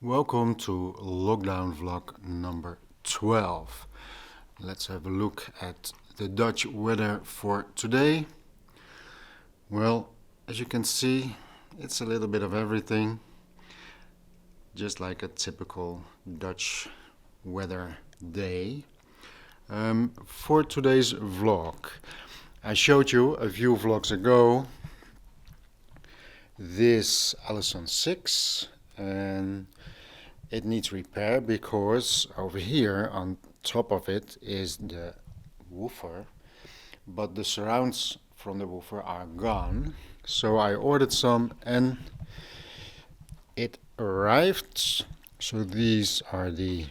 Welcome to lockdown vlog number 12. Let's have a look at the Dutch weather for today. Well, as you can see, it's a little bit of everything, just like a typical Dutch weather day. For today's vlog, I showed you a few vlogs ago this Allison Six, and it needs repair because over here on top of it is the woofer, but the surrounds from the woofer are gone. So I ordered some and it arrived. So these are the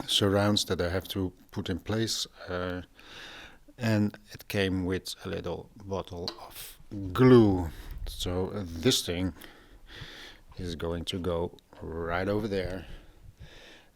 surrounds that I have to put in place, and it came with a little bottle of glue. So this thing is going to go right over there,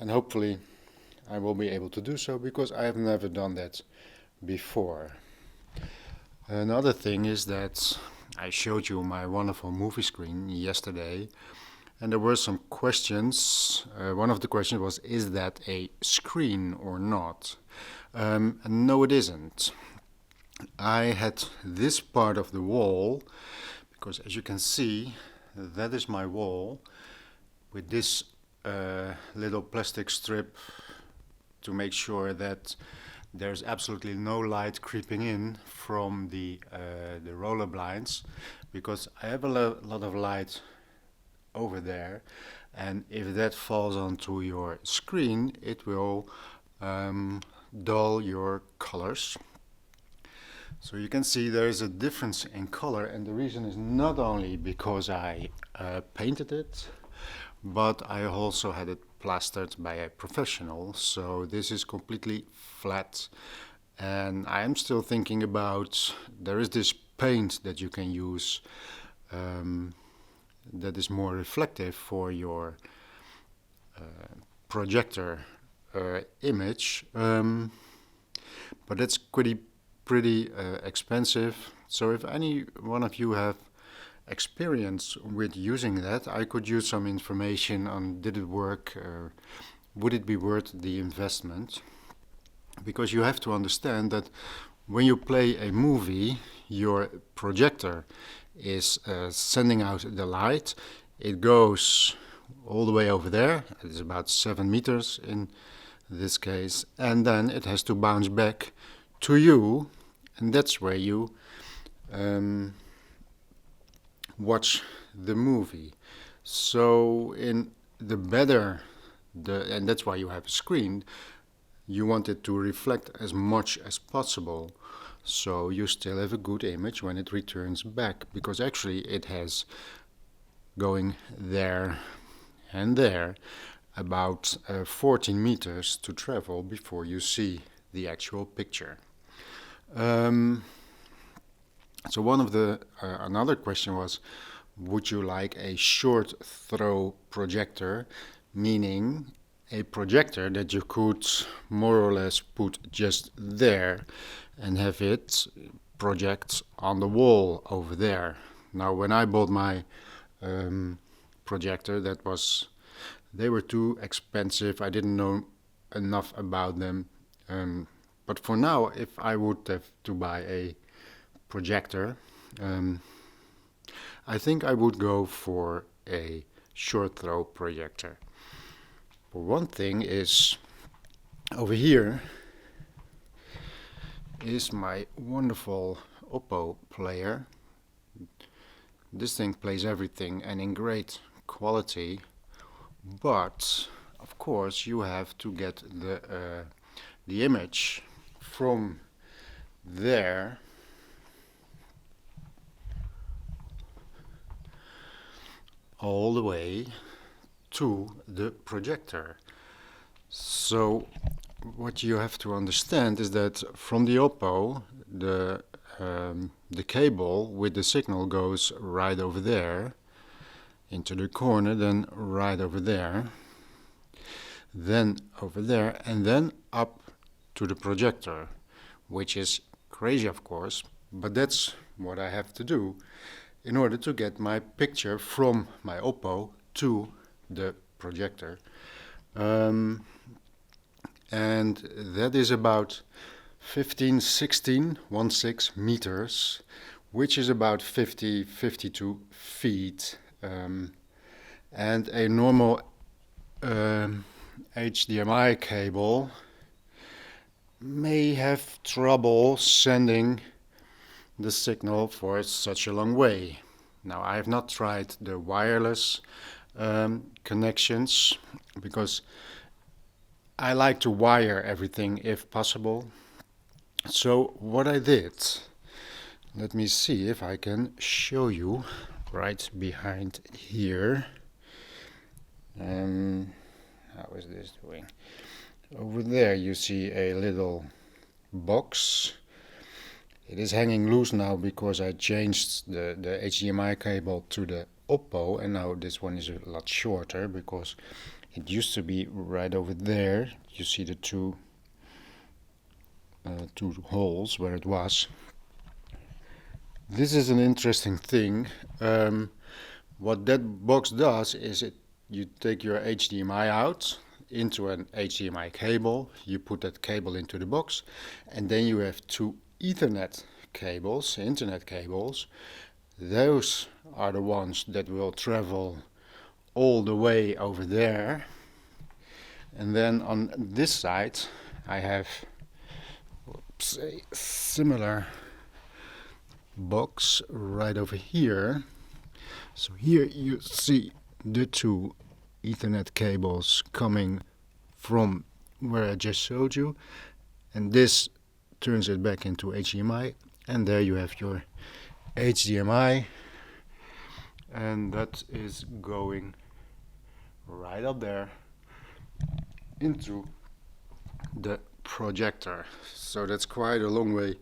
and hopefully I will be able to do so because I have never done that before. Another thing is that I showed you my wonderful movie screen yesterday, and there were some questions. One of the questions was, is that a screen or not? No, it isn't. I had this part of the wall, because as you can see, that is my wall, with this little plastic strip to make sure that there's absolutely no light creeping in from the roller blinds, because I have a lot of light over there, and if that falls onto your screen, it will dull your colors. So you can see there is a difference in color, and the reason is not only because I painted it, but I also had it plastered by a professional. So this is completely flat, and I am still thinking about, there is this paint that you can use that is more reflective for your projector image, but that's pretty expensive. So if any one of you have experience with using that, I could use some information on, did it work, would it be worth the investment? Because you have to understand that when you play a movie, your projector is sending out the light. It goes all the way over there, it's about 7 meters in this case, and then it has to bounce back to you, and that's where you watch the movie. So in the better, and that's why you have a screen, you want it to reflect as much as possible, so you still have a good image when it returns back, because actually it has going there and there about 14 meters to travel before you see the actual picture. So one of the another question was, would you like a short throw projector, meaning a projector that you could more or less put just there and have it project on the wall over there. Now when I bought my projector, they were too expensive. I didn't know enough about them. But for now, if I would have to buy a projector, I think I would go for a short throw projector. For one thing is, over here is my wonderful Oppo player. This thing plays everything and in great quality, but of course you have to get the image from there all the way to the projector. So what you have to understand is that from the Oppo, the cable with the signal goes right over there into the corner, then right over there, then over there, and then up to the projector, which is crazy of course, but that's what I have to do in order to get my picture from my Oppo to the projector. And that is about 16 meters, which is about 52 feet. And a normal HDMI cable may have trouble sending the signal for such a long way. Now, I have not tried the wireless connections because I like to wire everything if possible. So what I did, let me see if I can show you right behind here. How is this doing? Over there you see a little box. It is hanging loose now because I changed the HDMI cable to the Oppo, and now this one is a lot shorter because it used to be right over there. You see the two holes where it was. This is an interesting thing. What that box does is you take your HDMI out into an HDMI cable, you put that cable into the box, and then you have two Ethernet cables, internet cables. Those are the ones that will travel all the way over there. And then on this side I have a similar box right over here. So here you see the two Ethernet cables coming from where I just showed you, and this turns it back into HDMI, and there you have your HDMI, and that is going right up there into the projector. So that's quite a long way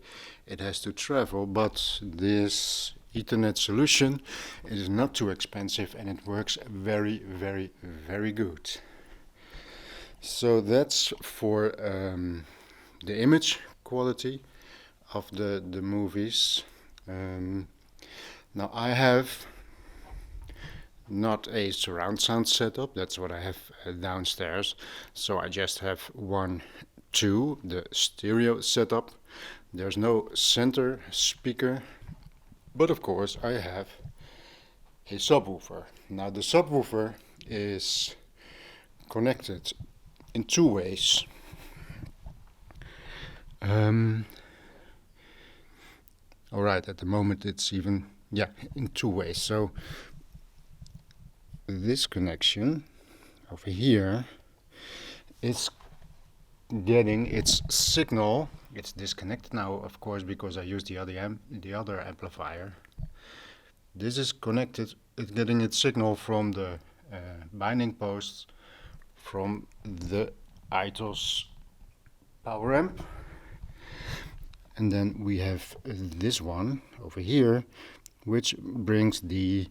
it has to travel, but this Ethernet solution is not too expensive and it works very, very, very good. So that's for the image quality of the movies. Now I have not a surround sound setup, that's what I have downstairs, so I just have the stereo setup. There's no center speaker, but of course I have a subwoofer. Now the subwoofer is connected in two ways. Alright, at the moment it's even, in two ways. So this connection over here is getting its signal. It's disconnected now, of course, because I used the other amplifier. This is connected. It's getting its signal from the binding posts from the ITOS power amp, and then we have this one over here, which brings the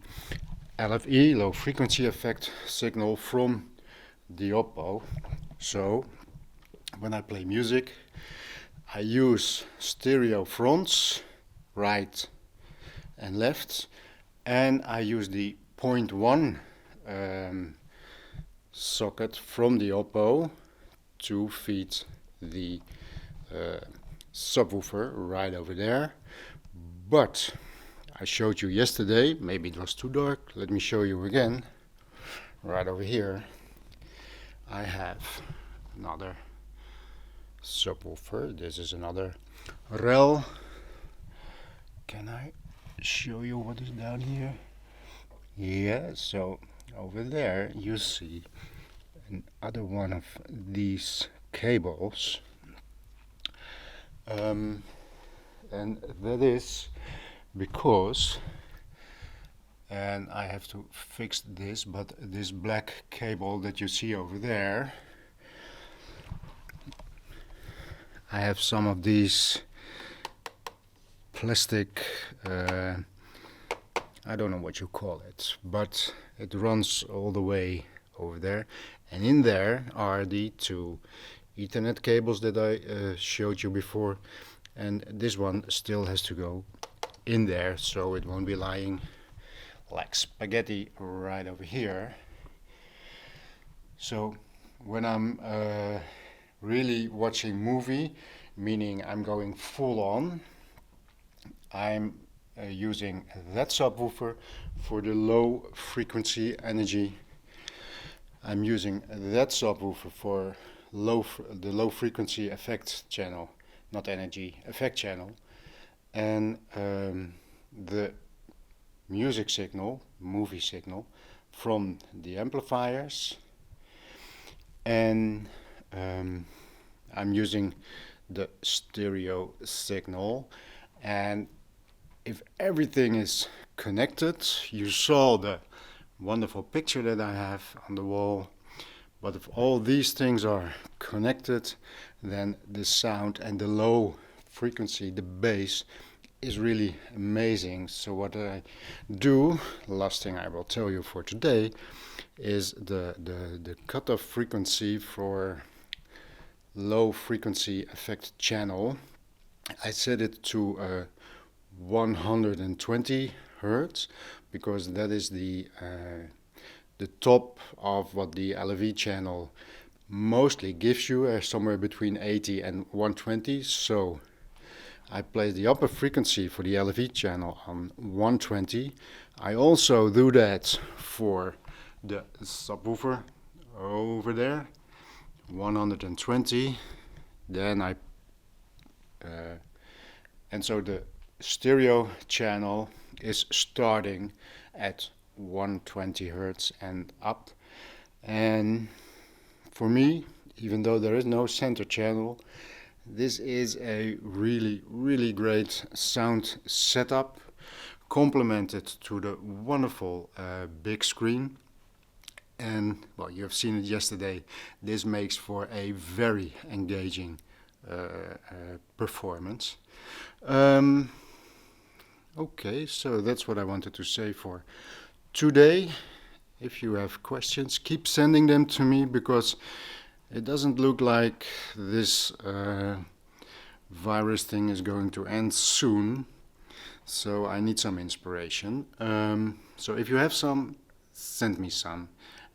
LFE, low frequency effect signal from the Oppo. So when I play music, I use stereo fronts, right and left, and I use the 0.1 socket from the Oppo to feed the subwoofer right over there. But I showed you yesterday, maybe it was too dark, let me show you again. Right over here I have another subwoofer. This is another rel. Can I show you what is down here? Yeah, so over there you see another one of these cables, and that is because, and I have to fix this, but this black cable that you see over there, I have some of these plastic, I don't know what you call it, but it runs all the way over there, and in there are the two Ethernet cables that I showed you before, and this one still has to go in there so it won't be lying like spaghetti right over here. So when I'm really watching movie, meaning I'm going full on, I'm using that subwoofer for the low frequency energy. I'm using that subwoofer for the low frequency effect channel, not energy, effect channel. And the music signal, movie signal, from the amplifiers. And I'm using the stereo signal. And if everything is connected, you saw the wonderful picture that I have on the wall. But if all these things are connected, then the sound and the low frequency, the bass, is really amazing. So what I do, last thing I will tell you for today, is the cutoff frequency for low frequency effect channel. I set it to 120 hertz because that is the top of what the LV channel mostly gives you, somewhere between 80 and 120. So I place the upper frequency for the LV channel on 120. I also do that for the subwoofer over there, 120. Then and so the stereo channel is starting at 120 hertz and up. And for me, even though there is no center channel, this is a really great sound setup, complemented to the wonderful big screen. And well, you have seen it yesterday. This makes for a very engaging performance. Okay, so that's what I wanted to say for today. If you have questions, keep sending them to me, because it doesn't look like this virus thing is going to end soon. So I need some inspiration. So if you have some, send me some.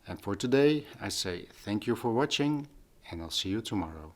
And for today, I say thank you for watching, and I'll see you tomorrow.